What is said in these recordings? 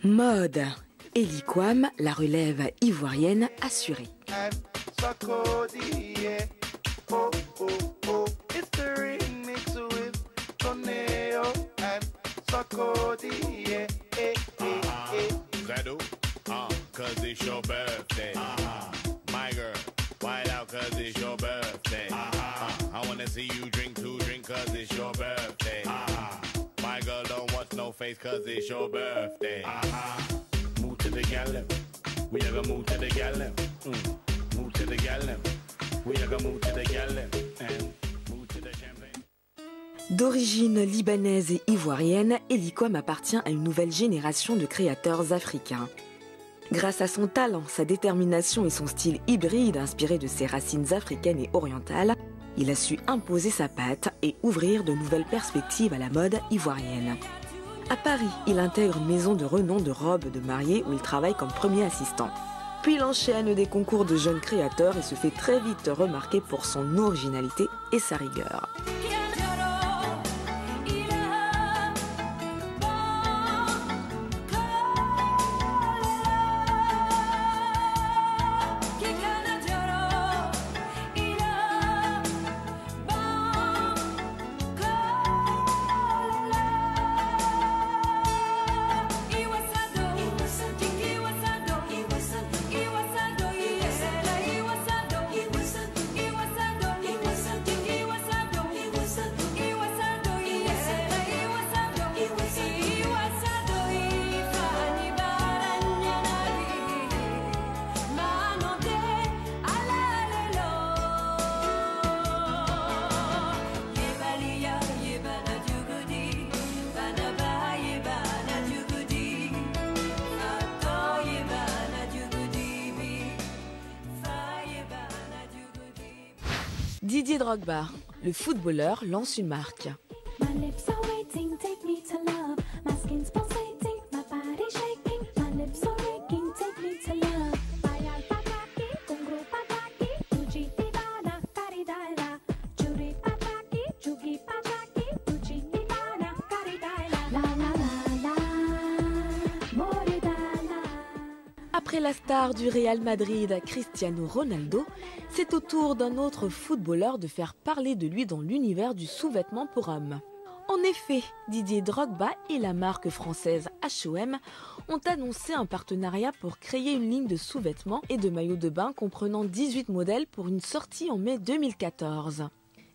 Mode. Ellie Kwam, la relève ivoirienne assurée. Cause it's your birthday. My girl, wild out cause it's your birthday. I wanna see you drink cause it's your birthday. My girl don't watch no face cause it's your birthday. Move to the gallon. We are gonna move to the gallon. Move to the gallon. We are gonna move to the gallon. And move to the champagne. D'origine libanaise et ivoirienne, Ellie Kwam appartient à une nouvelle génération de créateurs africains. Grâce à son talent, sa détermination et son style hybride inspiré de ses racines africaines et orientales, il a su imposer sa patte et ouvrir de nouvelles perspectives à la mode ivoirienne. À Paris, il intègre une maison de renom de robes de mariée où il travaille comme premier assistant. Puis il enchaîne des concours de jeunes créateurs et se fait très vite remarquer pour son originalité et sa rigueur. Didier Drogba, le footballeur, lance une marque. Après la star du Real Madrid, Cristiano Ronaldo, c'est au tour d'un autre footballeur de faire parler de lui dans l'univers du sous-vêtement pour hommes. En effet, Didier Drogba et la marque française H&M ont annoncé un partenariat pour créer une ligne de sous-vêtements et de maillots de bain comprenant 18 modèles pour une sortie en mai 2014.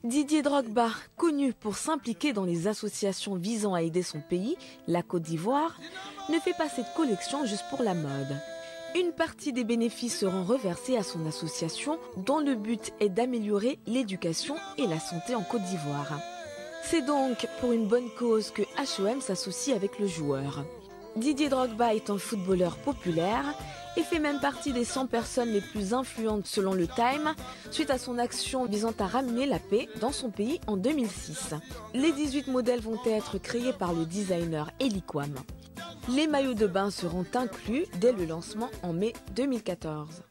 Didier Drogba, connu pour s'impliquer dans les associations visant à aider son pays, la Côte d'Ivoire, ne fait pas cette collection juste pour la mode. Une partie des bénéfices seront reversés à son association dont le but est d'améliorer l'éducation et la santé en Côte d'Ivoire. C'est donc pour une bonne cause que H&M s'associe avec le joueur. Didier Drogba est un footballeur populaire et fait même partie des 100 personnes les plus influentes selon le Time suite à son action visant à ramener la paix dans son pays en 2006. Les 18 modèles vont être créés par le designer Ellie Kwam. Les maillots de bain seront inclus dès le lancement en mai 2014.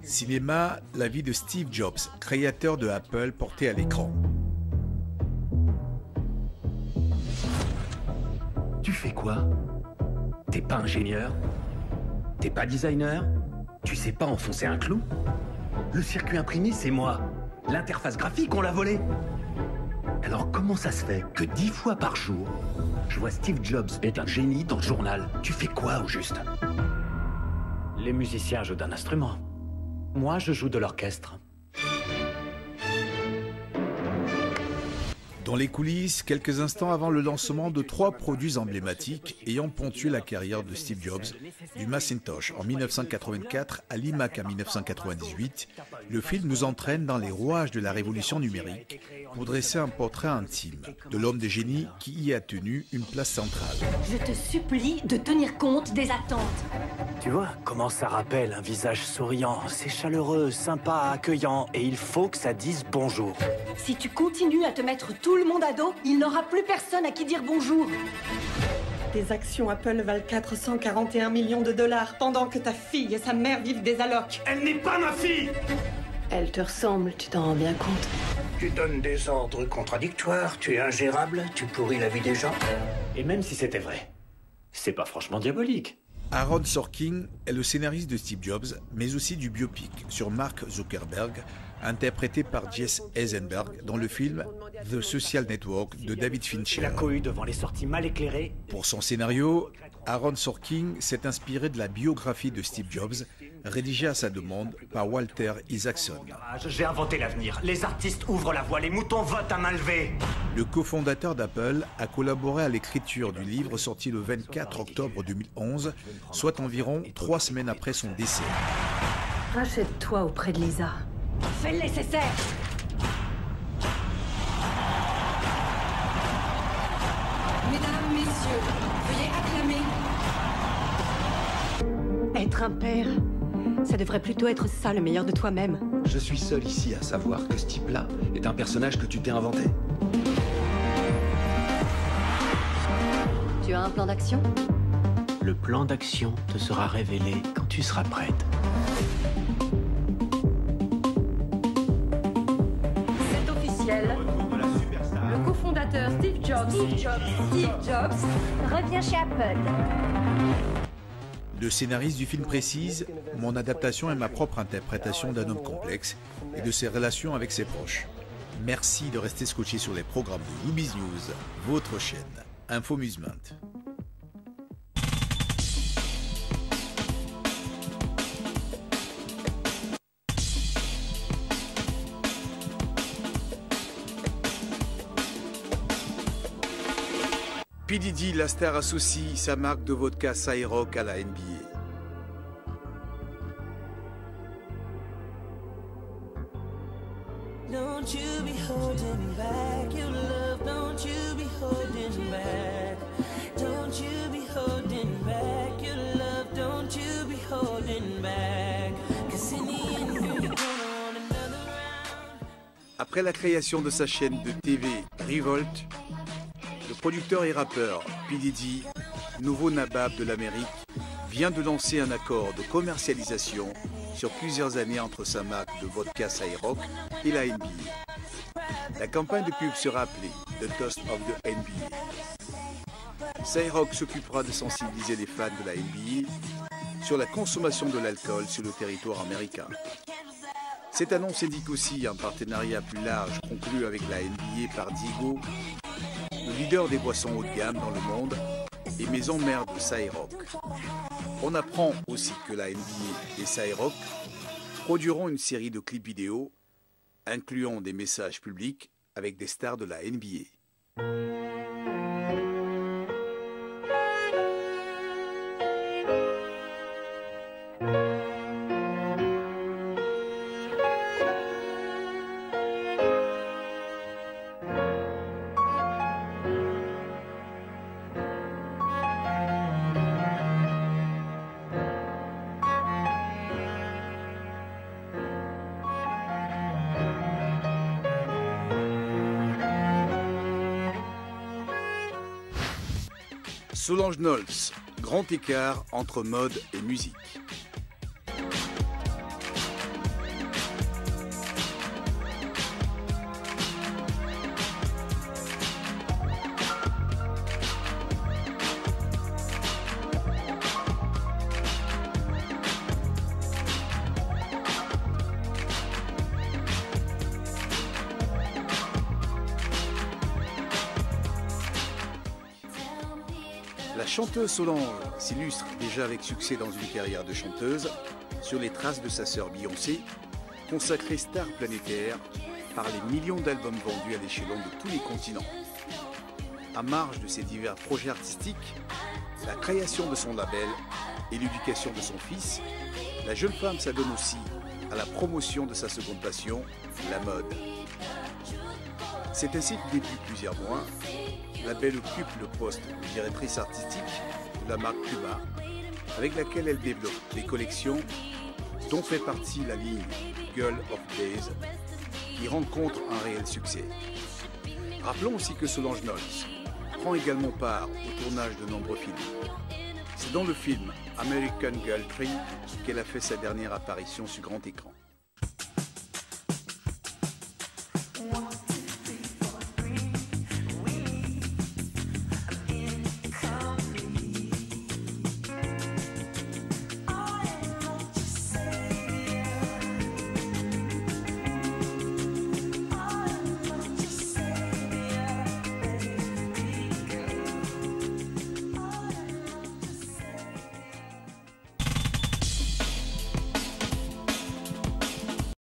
Cinéma, la vie de Steve Jobs, créateur de Apple, porté à l'écran. Tu fais quoi? T'es pas ingénieur? T'es pas designer? Tu sais pas enfoncer un clou? Le circuit imprimé, c'est moi. L'interface graphique, on l'a volé. Alors comment ça se fait que 10 fois par jour, je vois Steve Jobs est un génie dans le journal? Tu fais quoi au juste? Les musiciens jouent d'un instrument. Moi, je joue de l'orchestre. Dans Dans les coulisses, quelques instants avant le lancement de 3 produits emblématiques ayant ponctué la carrière de Steve Jobs, du Macintosh en 1984 à l'iMac en 1998, le film nous entraîne dans les rouages de la révolution numérique pour dresser un portrait intime de l'homme de génie qui y a tenu une place centrale. Je te supplie de tenir compte des attentes. Tu vois comment ça rappelle un visage souriant, c'est chaleureux, sympa, accueillant, et il faut que ça dise bonjour. Si tu continues à te mettre tout le monde à dos, il n'aura plus personne à qui dire bonjour. Tes actions Apple valent 441 millions de dollars pendant que ta fille et sa mère vivent des allocs. Elle n'est pas ma fille! Elle te ressemble, tu t'en rends bien compte. Tu donnes des ordres contradictoires, tu es ingérable, tu pourris la vie des gens. Et même si c'était vrai, c'est pas franchement diabolique. Aaron Sorkin est le scénariste de Steve Jobs, mais aussi du biopic sur Mark Zuckerberg, interprété par Jesse Eisenberg dans le film The Social Network de David Fincher. La cohue devant les sorties mal éclairées. Pour son scénario, Aaron Sorkin s'est inspiré de la biographie de Steve Jobs, rédigée à sa demande par Walter Isaacson. J'ai inventé l'avenir. Les artistes ouvrent la voie, les moutons votent à main levée. Le cofondateur d'Apple a collaboré à l'écriture du livre sorti le 24 octobre 2011, soit environ 3 semaines après son décès. Rachète-toi auprès de Lisa. Fais le nécessaire. Mesdames, messieurs, veuillez acclamer. Être un père, ça devrait plutôt être ça, le meilleur de toi-même. Je suis seul ici à savoir que ce type-là est un personnage que tu t'es inventé. Tu as un plan d'action? Le plan d'action te sera révélé quand tu seras prête. C'est officiel. Le cofondateur Steve Jobs revient chez Apple. Le scénariste du film précise « Mon adaptation est ma propre interprétation d'un homme complexe et de ses relations avec ses proches. Merci de rester scotché sur les programmes de Loubiz News, votre chaîne Infomusement. P. Diddy, la star, associe sa marque de vodka Ciroc à la NBA. Don't you be holding back your love, don't you be holding back. Don't you be holding back your love, don't you be holding back. 'Cause in the end you're gonna want another round. Après la création de sa chaîne de TV Revolt, le producteur et rappeur P. Diddy, nouveau nabab de l'Amérique, vient de lancer un accord de commercialisation sur plusieurs années entre sa marque de vodka Ciroc et la NBA. La campagne de pub sera appelée The Toast of the NBA. Ciroc s'occupera de sensibiliser les fans de la NBA sur la consommation de l'alcool sur le territoire américain. Cette annonce indique aussi un partenariat plus large conclu avec la NBA par Diageo, le leader des boissons haut de gamme dans le monde et maison mère de Ciroc. On apprend aussi que la NBA et Ciroc produiront une série de clips vidéo incluant des messages publics avec des stars de la NBA. Solange Knowles, grand écart entre mode et musique. La chanteuse Solange s'illustre déjà avec succès dans une carrière de chanteuse sur les traces de sa sœur Beyoncé, consacrée star planétaire par les millions d'albums vendus à l'échelon de tous les continents. À marge de ses divers projets artistiques, la création de son label et l'éducation de son fils, la jeune femme s'adonne aussi à la promotion de sa seconde passion, la mode. C'est ainsi que depuis plusieurs mois, la belle occupe le poste de directrice artistique de la marque Puma, avec laquelle elle développe des collections dont fait partie la ligne Girl of Days, qui rencontre un réel succès. Rappelons aussi que Solange Knowles prend également part au tournage de nombreux films. C'est dans le film American Girl 3 qu'elle a fait sa dernière apparition sur grand écran.